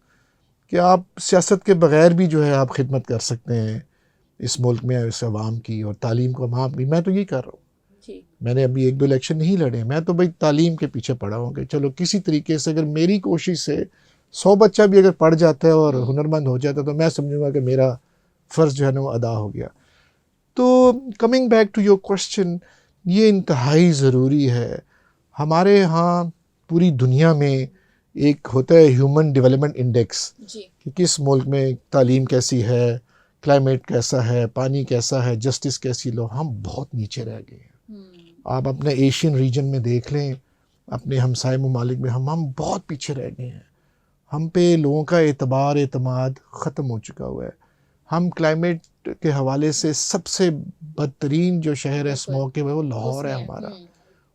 कि आप सियासत के बगैर भी जो है आप खिदमत कर सकते हैं इस मुल्क में, इस अवाम की, और तालीम को अवाम की। मैं तो यही कर रहा हूँ। मैंने अभी 1-2 इलेक्शन नहीं लड़े। मैं तो भाई तालीम के पीछे पड़ा हूँ कि चलो किसी तरीके से, अगर मेरी कोशिश से 100 बच्चा भी अगर पढ़ जाता है और हुनरमंद हो जाता है तो मैं समझूंगा कि मेरा फ़र्ज़ जो है ना वो अदा हो गया। तो coming back to your question, ये इंतहाई ज़रूरी है। हमारे यहाँ पूरी दुनिया में एक होता है ह्यूमन डेवलपमेंट इंडेक्स, कि किस मुल्क में तालीम कैसी है, क्लाइमेट कैसा है, पानी कैसा है, जस्टिस कैसी लो। हम बहुत नीचे रह गए हैं। आप अपने एशियन रीजन में देख लें, अपने हमसाय ममालिक में हम बहुत पीछे रह गए हैं। हम पे लोगों का एतमाद ख़त्म हो चुका हुआ है। हम क्लाइमेट के हवाले से सबसे बदतरीन जो शहर है स्मॉग के वो लाहौर है हमारा।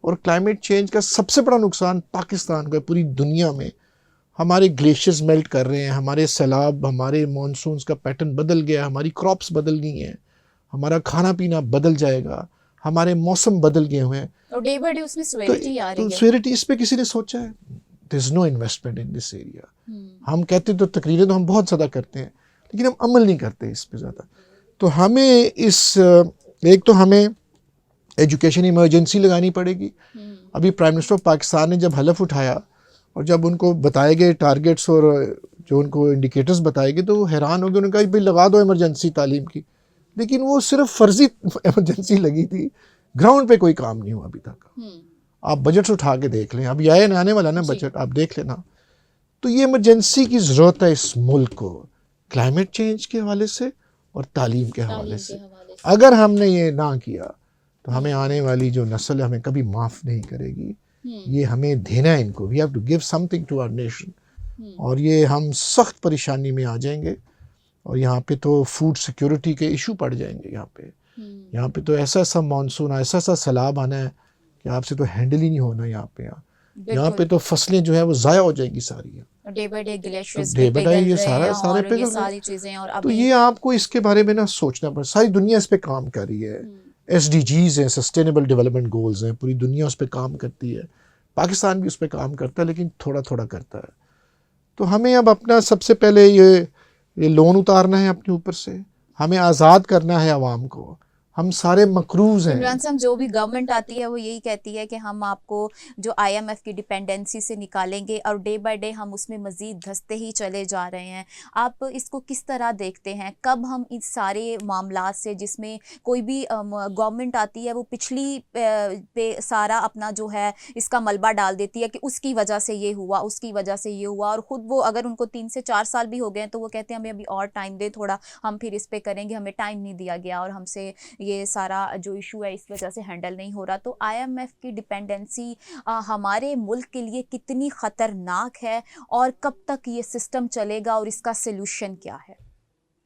और क्लाइमेट चेंज का सबसे बड़ा नुकसान पाकिस्तान का है। पूरी दुनिया में हमारे ग्लेशियर्स मेल्ट कर रहे हैं, हमारे सैलाब, हमारे मानसून्स का पैटर्न बदल गया, हमारी क्रॉप्स बदल गई हैं, हमारा खाना पीना बदल जाएगा, हमारे मौसम बदल गए हुए हैं। और डे बाय डे उसमें सिवियरिटी आ रही है। सिवियरिटी, इस पे किसी ने सोचा है? There is no investment in this area. हम कहते तो तकरीरें तो हम बहुत ज़्यादा करते हैं, लेकिन हम अमल नहीं करते इस पे ज़्यादा। तो हमें एक तो हमें एजुकेशन इमरजेंसी लगानी पड़ेगी। अभी प्राइम मिनिस्टर ऑफ पाकिस्तान ने जब हलफ उठाया और जब उनको बताए गए टारगेट्स और जो उनको इंडिकेटर्स बताए गए तो वो हैरान हो गए। उन्होंने कहा भाई लगा दो इमरजेंसी तालीम की, लेकिन वो सिर्फ फर्जी इमरजेंसी लगी थी, ग्राउंड पे कोई काम नहीं हुआ अभी तक। आप बजट उठा के देख लें, अभी आने वाला ना बजट, आप देख लेना। तो ये इमरजेंसी की ज़रूरत है इस मुल्क को, क्लाइमेट चेंज के हवाले से और तालीम के हवाले से। अगर हमने ये ना किया तो हमें आने वाली जो नस्ल है हमें कभी माफ़ नहीं करेगी। ये हमें देना है इनको। We have to give something to our nation. और ये हम सख्त परेशानी में आ जाएंगे, और यहाँ पे तो फूड सिक्योरिटी के इशू पड़ जाएंगे। यहाँ पे तो ऐसा मानसून, ऐसा सैलाब आना है कि आपसे तो हैंडल ही नहीं होना। यहाँ पे तो फसलें जो है वो ज़ाया हो जाएंगी सारी। Day by day glaciers day by day ये सारे पिघल सारी चीजें। और तो ये आपको इसके बारे में ना सोचना पड़े। सारी दुनिया इस पे काम कर रही है। SDGs हैं, सस्टेनेबल डेवलपमेंट गोल्स हैं, पूरी दुनिया उस पर काम करती है। पाकिस्तान भी उस पर काम करता है, लेकिन थोड़ा थोड़ा करता है। तो हमें अब अपना सबसे पहले ये लोन उतारना है अपने ऊपर से, हमें आज़ाद करना है आवाम को। हम सारे मकरूज हैं। इमरान साहब, जो भी गवर्नमेंट आती है वो यही कहती है कि हम आपको जो आईएमएफ की डिपेंडेंसी से निकालेंगे और डे बाय डे हम उसमें मज़ीद धंसते ही चले जा रहे हैं। आप इसको किस तरह देखते हैं? कब हम इस सारे मामलात से, जिसमें कोई भी गवर्नमेंट आती है वो पिछली पे सारा अपना जो है इसका मलबा डाल देती है कि उसकी वजह से ये हुआ, उसकी वजह से ये हुआ, और ख़ुद वो अगर उनको 3 से 4 साल भी हो गए तो वो कहते हैं हमें अभी और टाइम दे थोड़ा, हम फिर इस पर करेंगे, हमें टाइम नहीं दिया गया और हमसे ये सारा जो इशू है इस वजह से हैंडल नहीं हो रहा। तो आईएमएफ की डिपेंडेंसी हमारे मुल्क के लिए कितनी ख़तरनाक है और कब तक ये सिस्टम चलेगा और इसका सलूशन क्या है?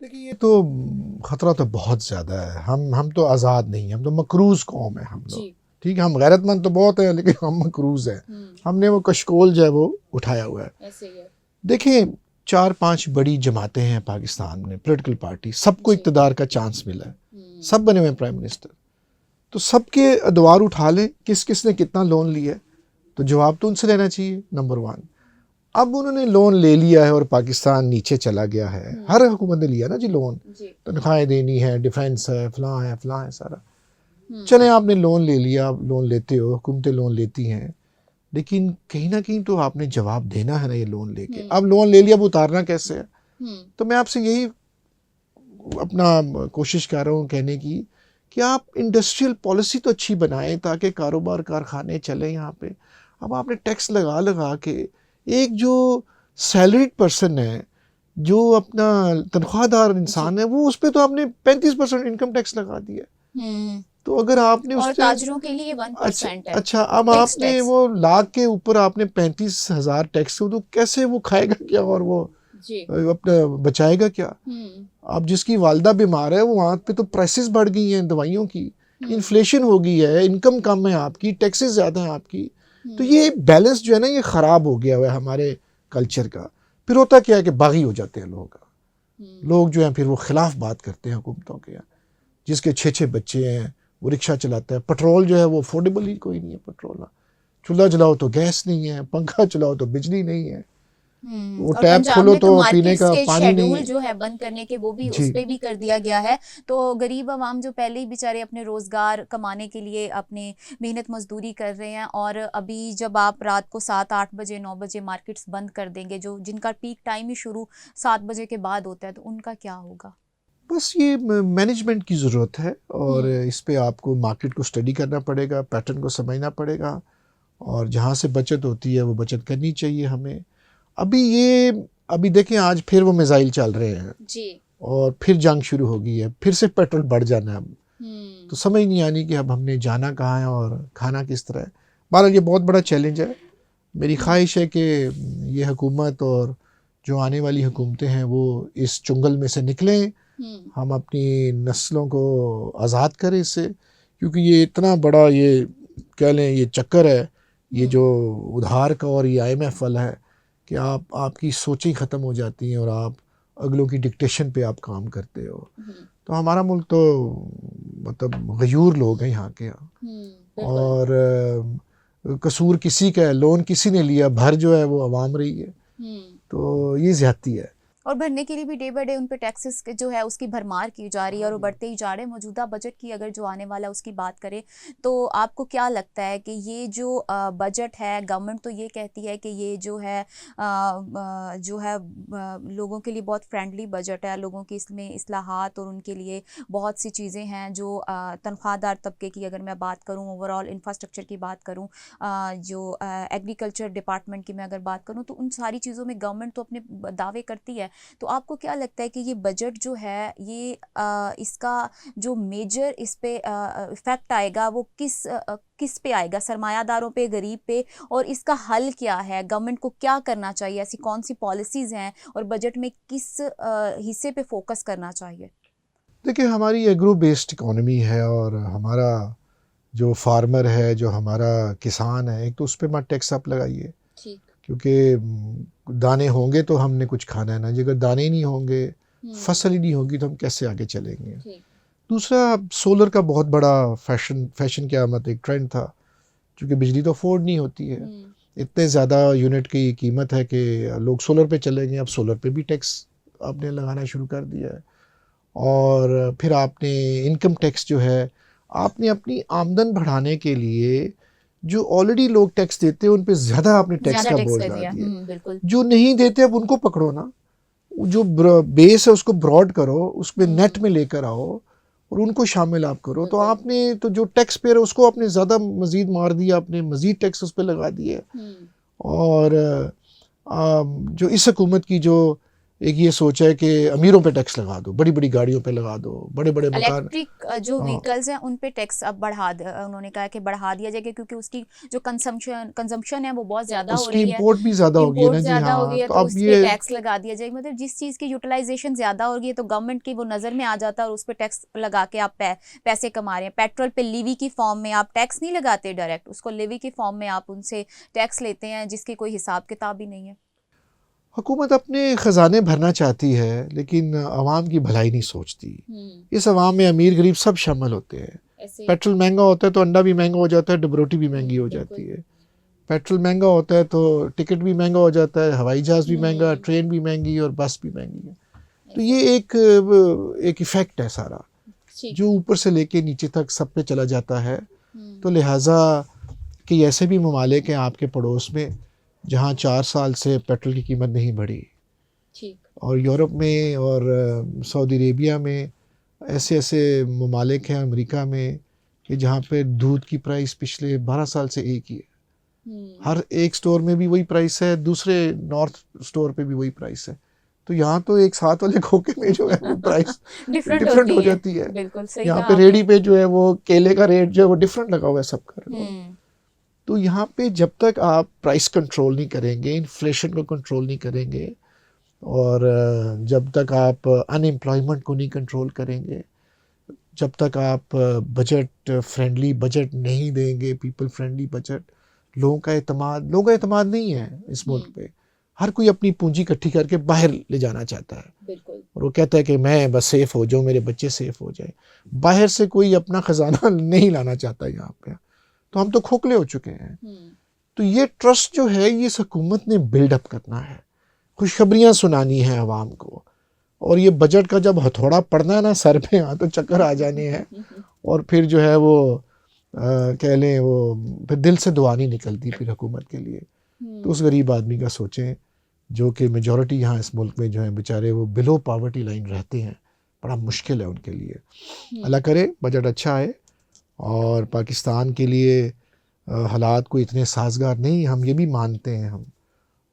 देखिए, ये तो ख़तरा तो बहुत ज़्यादा है। हम तो आज़ाद नहीं, हम तो मकरूज़ कौम है हम लोग। ठीक है, हम गैरतमंद तो बहुत है लेकिन हम मकरूज़ हैं। हमने वो कशकोल जो है वो उठाया हुआ है। ऐसे ही है। देखिए, 4-5 बड़ी जमातें हैं पाकिस्तान में, पॉलिटिकल पार्टी, सबको इक़्तिदार का चांस मिला है, सब बने हुए प्राइम मिनिस्टर। तो सबके अदवार उठा लें, किस किस ने कितना लोन लिया है, तो जवाब तो उनसे लेना चाहिए, नंबर 1। अब उन्होंने लोन ले लिया है और पाकिस्तान नीचे चला गया है। हर हुकूमत ने लिया ना जी लोन, तनख्वाहें देनी है, डिफेंस है, फलां है सारा। चले, आपने लोन ले लिया, आप लोन लेते हो, हुकूमतें लोन लेती हैं, लेकिन कहीं ना कहीं तो आपने जवाब देना है ना ये लोन लेके। अब लोन ले लिया, अब उतारना कैसे है? तो मैं आपसे यही अपना कोशिश कर रहा हूँ कहने की कि आप इंडस्ट्रियल पॉलिसी तो अच्छी बनाएं ताकि कारोबार कारखाने चलें यहाँ पे। अब आपने टैक्स लगा के एक जो सैलरीड पर्सन है, जो अपना तनख्वाहदार इंसान है, वो उस पर तो आपने 35% इनकम टैक्स लगा दिया। तो अगर आपने और उससे ताजरों के लिए 1% है। अच्छा, अब आपने वो लाख के ऊपर आपने 35,000 टैक्स, तो कैसे वो खाएगा क्या और वो अपना बचाएगा क्या? अब जिसकी वालदा बीमार है, वो वहाँ पे तो प्राइसेस बढ़ गई हैं दवाइयों की, इन्फ्लेशन हो गई है, इनकम कम है आपकी, टैक्सेस ज़्यादा हैं आपकी। तो ये बैलेंस जो है ना, ये ख़राब हो गया हुआ है हमारे कल्चर का। फिर होता क्या है कि बागी हो जाते हैं लोग जो हैं, फिर वो खिलाफ बात करते हैं हुकूमतों के। जिसके 6-6 बच्चे हैं वो रिक्शा चलाता है, पेट्रोल जो है वो अफोर्डेबल ही कोई नहीं है। पेट्रोल, चूल्हा जलाओ तो गैस नहीं है, पंखा चलाओ तो बिजली नहीं है, वो टैप खोलो तो पीने का पानी नहीं है। जो है बंद करने के, वो भी उस पे भी कर दिया गया है। तो गरीब आवाम जो पहले ही बेचारे अपने रोजगार कमाने के लिए अपने मेहनत मजदूरी कर रहे हैं, और अभी जब आप रात को 7-8 बजे 9 बजे मार्केट्स बंद कर देंगे, जो जिनका पीक टाइम ही शुरू 7 बजे के बाद होता है, तो उनका क्या होगा? बस ये मैनेजमेंट की ज़रूरत है, और इस पे आपको मार्केट को स्टडी करना पड़ेगा, पैटर्न को समझना पड़ेगा, और जहाँ से बचत होती है वो बचत करनी चाहिए हमें। अभी देखें, आज फिर वो मिसाइल चल रहे हैं जी, और फिर जंग शुरू हो गई है, फिर से पेट्रोल बढ़ जाना है अब। तो समझ नहीं आनी कि अब हमने जाना कहाँ है और खाना किस तरह है। बहरहाल ये बहुत बड़ा चैलेंज है। मेरी ख्वाहिश है कि ये हुकूमत और जो आने वाली हुकूमतें हैं वो इस चुंगल में से निकलें, हम अपनी नस्लों को आज़ाद करें इससे, क्योंकि ये इतना बड़ा, ये कह लें, ये चक्कर है, ये जो उधार का और ये IMF वाला है, कि आपकी सोचें ख़त्म हो जाती हैं और आप अगलों की डिक्टेशन पे आप काम करते हो। तो हमारा मुल्क तो मतलब गयूर लोग हैं यहाँ के, और कसूर किसी का है, लोन किसी ने लिया, भर जो है वो आवाम रही है। तो ये ज़्यादती है, और भरने के लिए भी डे बाय डे उन पे टैक्सेस जो है उसकी भरमार की जा रही है, और वो बढ़ते ही जा रहे हैं। मौजूदा बजट की अगर जो आने वाला उसकी बात करें, तो आपको क्या लगता है कि ये जो बजट है, गवर्नमेंट तो ये कहती है कि ये जो है लोगों के लिए बहुत फ्रेंडली बजट है, लोगों की इसमें इस्लाहात और उनके लिए बहुत सी चीज़ें हैं जो तनख्वाहदार तबके की अगर मैं बात करूँ, ओवरऑल इंफ्रास्ट्रक्चर की बात करूँ, जो एग्रीकल्चर डिपार्टमेंट की मैं अगर बात करूँ, तो उन सारी चीज़ों में गवर्नमेंट तो अपने दावे करती है। तो आपको क्या लगता है कि ये बजट जो है, ये इसका जो मेजर इस पे इफ़ेक्ट आएगा वो किस पे आएगा? सरमायादारों पे, गरीब पे? और इसका हल क्या है? गवर्नमेंट को क्या करना चाहिए? ऐसी कौन सी पॉलिसीज़ हैं और बजट में किस हिस्से पे फोकस करना चाहिए? देखिए, हमारी एग्रो बेस्ड इकोनॉमी है, और हमारा जो फार्मर है, जो हमारा किसान है, एक तो उस पर मत टैक्स आप लगाइए, क्योंकि दाने होंगे तो हमने कुछ खाना है ना जी। अगर दाने ही नहीं होंगे, फसल ही नहीं होगी, तो हम कैसे आगे चलेंगे? दूसरा, सोलर का बहुत बड़ा फैशन क्या मत एक ट्रेंड था, क्योंकि बिजली तो अफोर्ड नहीं होती है। इतने ज़्यादा यूनिट की कीमत है कि लोग सोलर पे चले गए। अब सोलर पे भी टैक्स आपने लगाना शुरू कर दिया है। और फिर आपने इनकम टैक्स जो है, आपने अपनी आमदन बढ़ाने के लिए जो ऑलरेडी लोग टैक्स देते हैं उन पे ज़्यादा आपने टैक्स ज्यादा का टैक्स बोझ कर ला दिया। दिया। बिल्कुल। जो नहीं देते अब उनको पकड़ो ना, जो बेस है उसको ब्रॉड करो, उसमें नेट में लेकर आओ और उनको शामिल आप करो। तो बिल्कुल। आपने तो जो टैक्स पेयर है उसको आपने ज़्यादा मज़ीद मार दिया, आपने मज़ीद टैक्स उस पर लगा दिए। और जो इस हुकूमत की जो एक ये सोच है कि अमीरों पे टैक्स लगा दो, बड़ी बड़ी गाड़ियों पे लगा दो, बड़े बड़े मकान। इलेक्ट्रिक जो हाँ, व्हीकल्स हैं उन पे टैक्स अब उन्होंने कहा कि बढ़ा दिया जाएगा, क्योंकि उसकी जो कंजम्पशन है वो बहुत ज़्यादा हो उसकी रही है। इंपोर्ट भी ज़्यादा होगी है इंपोर्ट ना जी। ज़्यादा हो हाँ, गई है तो तो अब उस पे ये टैक्स लगा दिया जाएगा। मतलब जिस चीज़ की यूटिलाइजेशन ज़्यादा हो गई है तो गवर्नमेंट की वो नज़र में आ जाता है और उस पर टैक्स लगा के आप पैसे कमा रहे हैं। पेट्रोल पे लीवी की फॉर्म में आप टैक्स नहीं लगाते डायरेक्ट, उसको लीवी की फॉर्म में आप उनसे टैक्स लेते हैं जिसकी कोई हिसाब किताब ही नहीं है। हुकूमत अपने ख़जाने भरना चाहती है लेकिन आवाम की भलाई नहीं सोचती। इस आवाम में अमीर गरीब सब शामिल होते हैं। पेट्रोल महंगा होता है तो अंडा भी महंगा हो जाता है, डबरोटी भी महंगी हो जाती है। पेट्रोल महंगा होता है तो टिकट भी महंगा हो जाता है, हवाई जहाज़ भी महंगा, ट्रेन भी महंगी और बस भी महंगी है। तो ये एक इफ़ेक्ट है सारा जो ऊपर से लेके नीचे तक सब पे चला जाता है। तो लिहाजा कि ऐसे भी ममालिक हैं आपके पड़ोस में जहाँ 4 साल से पेट्रोल की कीमत नहीं बढ़ी, और यूरोप में और सऊदी अरेबिया में ऐसे ऐसे ममालिक हैं, अमेरिका में, कि जहाँ पे दूध की प्राइस पिछले 12 साल से एक ही है। हर एक स्टोर में भी वही प्राइस है, दूसरे नॉर्थ स्टोर पे भी वही प्राइस है। तो यहाँ तो एक साथ वाले खोखे में जो है वो प्राइस डिफरेंट हो जाती है। बिल्कुल सही यहाँ कहा पे आपने। रेडी पे जो है वो केले का रेट जो है वो डिफरेंट लगा हुआ है सबका। तो यहाँ पे जब तक आप प्राइस कंट्रोल नहीं करेंगे, इन्फ्लेशन को कंट्रोल नहीं करेंगे, और जब तक आप अनएम्प्लॉयमेंट को नहीं कंट्रोल करेंगे, जब तक आप बजट फ्रेंडली बजट नहीं देंगे, पीपल फ्रेंडली बजट, लोगों का एतमाद नहीं है इस मुल्क पे। हर कोई अपनी पूंजी इकट्ठी करके बाहर ले जाना चाहता है। बिल्कुल। और वो कहता है कि मैं बस सेफ हो जाऊँ, मेरे बच्चे सेफ हो जाए। बाहर से कोई अपना खजाना नहीं लाना चाहता यहाँ पे। तो हम तो खोखले हो चुके हैं। तो ये ट्रस्ट जो है ये इस हुकूमत ने बिल्डअप करना है, खुशखबरियाँ सुनानी है आवाम को, और ये बजट का जब हथौड़ा पड़ना है ना सर पे, यहाँ तो चक्कर आ जाने हैं। और फिर जो है वो कह लें वो फिर दिल से दुआ नहीं निकलती फिर हुकूमत के लिए। तो उस गरीब आदमी का सोचें जो कि मेजॉरिटी यहाँ इस मुल्क में जो है बेचारे वो बिलो पॉवर्टी लाइन रहते हैं, बड़ा मुश्किल है उनके लिए। अल्लाह करे बजट अच्छा आए और पाकिस्तान के लिए हालात को इतने साजगार नहीं, हम ये भी मानते हैं हम।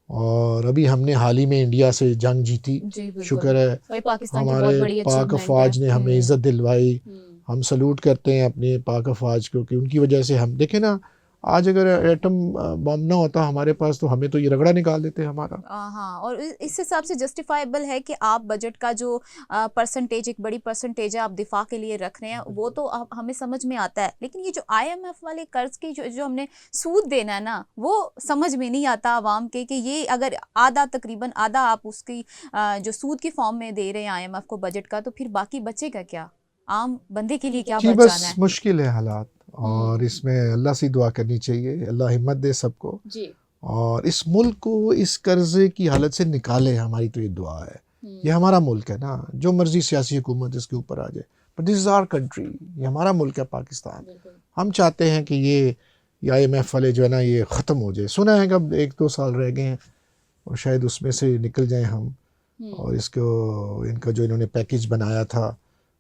और अभी हमने हाल ही में इंडिया से जंग जीती, शुक्र है पाकिस्तान की बहुत हमारे बड़ी पाक अचीवमेंट है। अफवाज ने हमें इज़्ज़त दिलवाई। हम सलूट करते हैं अपने पाक अफवाज को कि उनकी वजह से हम देखें ना, आज अगर एटम बम ना होता हमारे पास तो हमें तो ये रगड़ा निकाल देते हमारा। हाँ, और इस हिसाब से जस्टिफाइबल है कि आप बजट का जो परसेंटेज, एक बड़ी परसेंटेज है आप दिफा के लिए रख रहे हैं, वो तो हमें समझ में आता है। लेकिन ये जो IMF वाले कर्ज की जो हमने सूद देना है ना, वो समझ में नहीं आता आवाम के कि ये अगर तकरीबन आधा आप उसकी जो सूद की फॉर्म में दे रहे हैं IMF को बजट का, तो फिर बाकी बचेगा क्या? आम बंदे के लिए क्या जी बच बस जाना है? मुश्किल है हालात, और इसमें अल्लाह से दुआ करनी चाहिए, अल्लाह हिम्मत दे सबको जी। और इस मुल्क को इस कर्जे की हालत से निकाले। हमारी तो ये दुआ है। ये हमारा मुल्क है ना, जो मर्जी सियासी हुकूमत इसके ऊपर आ जाए, but this is our country, ये हमारा मुल्क है पाकिस्तान। हम चाहते हैं कि ये IMF वाले जो है ना ये ख़त्म हो जाए। सुना है कि अब 1-2 साल रह गए हैं और शायद उसमें से निकल जाएं हम, और इसको इनका जो इन्होंने पैकेज बनाया था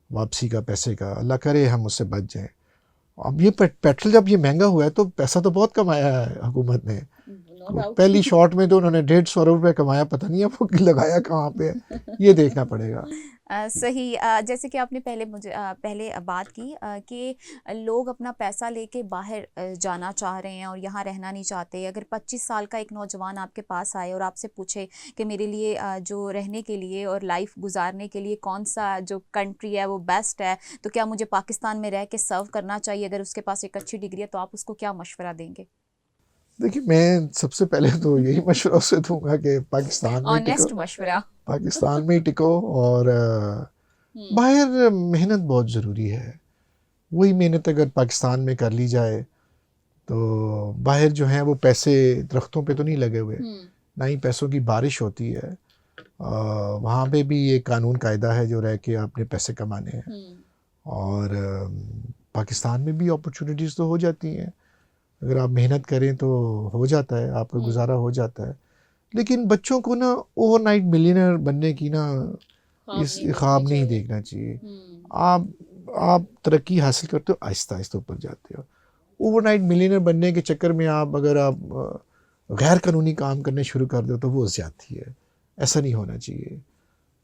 वापसी का पैसे का, अल्लाह करे हम उससे बच जाएं। अब ये पेट्रोल जब ये महंगा हुआ है तो पैसा तो बहुत कमाया है हुकूमत ने। तो पहली शॉट में तो उन्होंने 150 रुपये कमाया, पता नहीं है वो लगाया कहाँ पे है, ये देखना पड़ेगा। सही। जैसे कि आपने पहले बात की कि लोग अपना पैसा लेके बाहर जाना चाह रहे हैं और यहाँ रहना नहीं चाहते। अगर 25 साल का एक नौजवान आपके पास आए और आपसे पूछे कि मेरे लिए जो रहने के लिए और लाइफ गुजारने के लिए कौन सा जो कंट्री है वो बेस्ट है, तो क्या मुझे पाकिस्तान में रह के सर्व करना चाहिए, अगर उसके पास एक अच्छी डिग्री है, तो आप उसको क्या मशवरा देंगे? देखिए मैं सबसे पहले तो यही मशवरा उससे दूंगा कि पाकिस्तान में टिको, ऑनेस्ट मशवरा। पाकिस्तान में ही टिको, और बाहर मेहनत बहुत ज़रूरी है। वही मेहनत अगर पाकिस्तान में कर ली जाए तो बाहर जो है वो पैसे दरख्तों पे तो नहीं लगे हुए, ना ही पैसों की बारिश होती है। वहाँ पे भी ये कानून कायदा है जो रह के आपने पैसे कमाने हैं। और पाकिस्तान में भी अपॉर्चुनिटीज़ तो हो जाती हैं, अगर आप मेहनत करें तो हो जाता है, आपका गुजारा हो जाता है। लेकिन बच्चों को ना ओवरनाइट मिलियनर बनने की ना इस ख्वाब नहीं देखना चाहिए। आप तरक्की हासिल करते हो, आहिस्ता आहिस्ता ऊपर जाते हो। ओवरनाइट मिलियनर बनने के चक्कर में अगर आप गैर कानूनी काम करने शुरू कर दो तो वो ज़्यादती है। ऐसा नहीं होना चाहिए।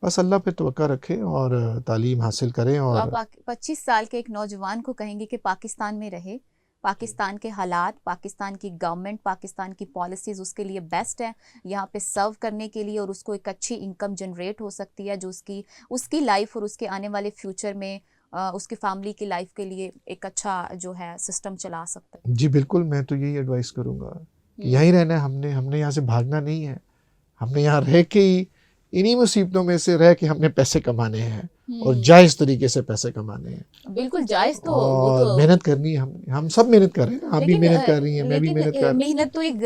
बस अल्लाह पे तवक्का रखें और तालीम हासिल करें। तो और आप 25 साल के एक नौजवान को कहेंगे कि पाकिस्तान में रहे, पाकिस्तान के हालात, पाकिस्तान की गवर्नमेंट, पाकिस्तान की पॉलिसीज़ उसके लिए बेस्ट है यहाँ पे सर्व करने के लिए, और उसको एक अच्छी इनकम जनरेट हो सकती है जो उसकी लाइफ और उसके आने वाले फ्यूचर में उसकी फैमिली की लाइफ के लिए एक अच्छा जो है सिस्टम चला सकता है। जी बिल्कुल, मैं तो यही एडवाइस करूँगा कि यहीं रहना है। हमने यहाँ से भागना नहीं है। हमने यहाँ रह के ही इन्हीं मुसीबतों में से रह के हमने पैसे कमाने हैं, और जायज़ तरीके से पैसे कमाने हैं। बिल्कुल जायज़ तो और मेहनत करनी है। हम सब मेहनत कर रहे हैं ना, आप भी मेहनत कर रही हैं, मैं भी मेहनत कर रही हूँ। मेहनत तो एक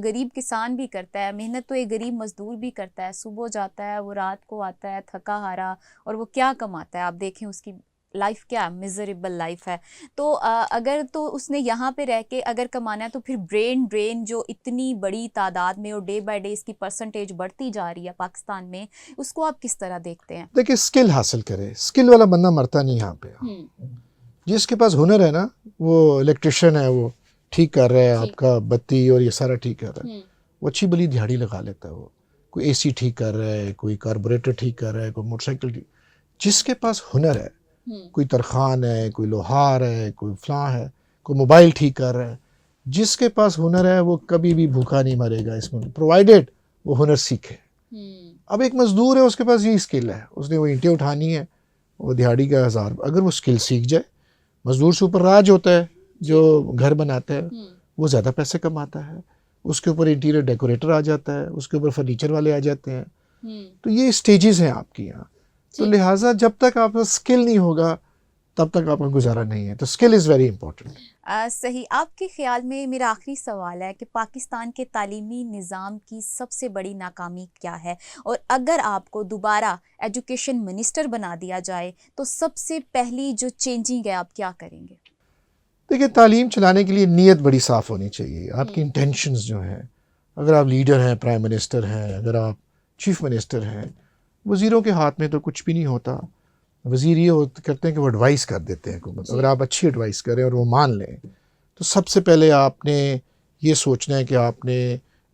गरीब किसान भी करता है, मेहनत तो एक गरीब मजदूर भी करता है। सुबह जाता है, वो रात को आता है थका हारा, और वो क्या कमाता है आप देखें, उसकी लाइफ क्या मिजरेबल लाइफ है। तो अगर तो उसने यहाँ पे रह के अगर कमाना है तो फिर ब्रेन जो इतनी बड़ी तादाद में और डे बाय डे इसकी परसेंटेज बढ़ती जा रही है पाकिस्तान में, उसको आप किस तरह देखते हैं? देखिए, स्किल हासिल करे। स्किल वाला बंदा मरता नहीं यहाँ पे। जिसके पास हुनर है ना, वो इलेक्ट्रिशियन है, वो ठीक कर रहा है आपका बत्ती और ये सारा ठीक कर रहा है, वो अच्छी भली दिहाड़ी लगा लेता है। वो कोई एसी ठीक कर रहा है, कोई कार्बोरेटर ठीक कर रहा है, कोई मोटरसाइकिल ठीक। जिसके पास हुनर है, कोई तरखान है, कोई लोहार है, कोई फलां है, कोई मोबाइल ठीक कर रहा है, जिसके पास हुनर है वो कभी भी भूखा नहीं मरेगा इसमें, प्रोवाइडेड वो हुनर सीखे। अब एक मजदूर है, उसके पास ये स्किल है, उसने वो ईंटें उठानी है, वो दिहाड़ी का 1000, अगर वो स्किल सीख जाए, मजदूर से ऊपर राज होता है जो घर बनाता है, वो ज़्यादा पैसे कमाता है, उसके ऊपर इंटीरियर डेकोरेटर आ जाता है, उसके ऊपर फर्नीचर वाले आ जाते हैं। तो ये स्टेजेस हैं आपकी यहाँ। तो लिहाजा जब तक आपका स्किल नहीं होगा तब तक आपका गुजारा नहीं है। तो स्किल इज़ वेरी इंपॉर्टेंट। सही। आपके ख्याल में मेरा आखिरी सवाल है कि पाकिस्तान के तालीमी निज़ाम की सबसे बड़ी नाकामी क्या है, और अगर आपको दोबारा एजुकेशन मिनिस्टर बना दिया जाए तो सबसे पहली जो चेंजिंग है आप क्या करेंगे? देखिए, तालीम चलाने के लिए नीयत बड़ी साफ़ होनी चाहिए। आपकी इंटेंशंस जो हैं, अगर आप लीडर हैं, प्राइम मिनिस्टर हैं, अगर आप चीफ मिनिस्टर हैं, वज़ीरों के हाथ में तो कुछ भी नहीं होता। वज़ीर ये करते हैं कि वो एडवाइस कर देते हैं हुकूमत। अगर आप अच्छी एडवाइस करें और वो मान लें, तो सबसे पहले आपने ये सोचना है कि आपने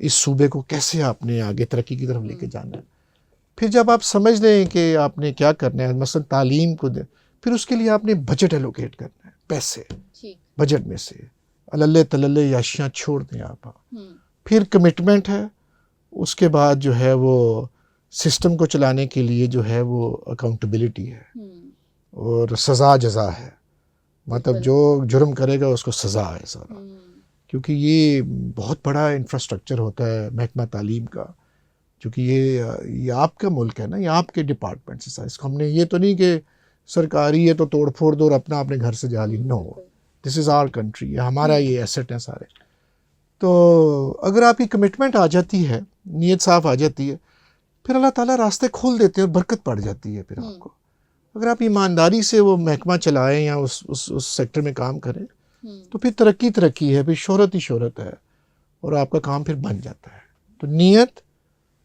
इस सूबे को कैसे आपने आगे तरक्की की तरफ लेके जाना है। फिर जब आप समझ लें कि आपने क्या करना है, मसलन तालीम को दे, फिर उसके लिए आपने बजट एलोकेट करना है, पैसे बजट में से अल्ले तल्ले याशियाँ छोड़ दें आप। फिर कमिटमेंट है, उसके बाद जो है वो सिस्टम को चलाने के लिए जो है वो अकाउंटेबिलिटी है, और सज़ा जज़ा है। मतलब जो जुर्म करेगा उसको सज़ा है सारा। क्योंकि ये बहुत बड़ा इंफ्रास्ट्रक्चर होता है महकमा तालीम का, क्योंकि ये आपका मुल्क है ना, ये आपके डिपार्टमेंट से। इसको हमने ये तो नहीं कि सरकारी है तो तोड़ फोड़ दो और अपना अपने घर से जा ली। No, this is our country, हमारा ये एसेट है सारे। तो अगर आपकी कमिटमेंट आ जाती है, नीयत साफ़ आ जाती है, फिर अल्लाह ताला रास्ते खोल देते हैं और बरकत पड़ जाती है। फिर आपको अगर आप ईमानदारी से वो महकमा चलाएं या उस सेक्टर में काम करें, तो फिर तरक्की है, फिर शोहरत ही शोहरत है, और आपका काम फिर बन जाता है। तो नीयत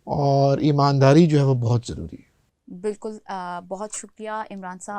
और ईमानदारी जो है वो बहुत ज़रूरी है। बिल्कुल। बहुत शुक्रिया इमरान साहब।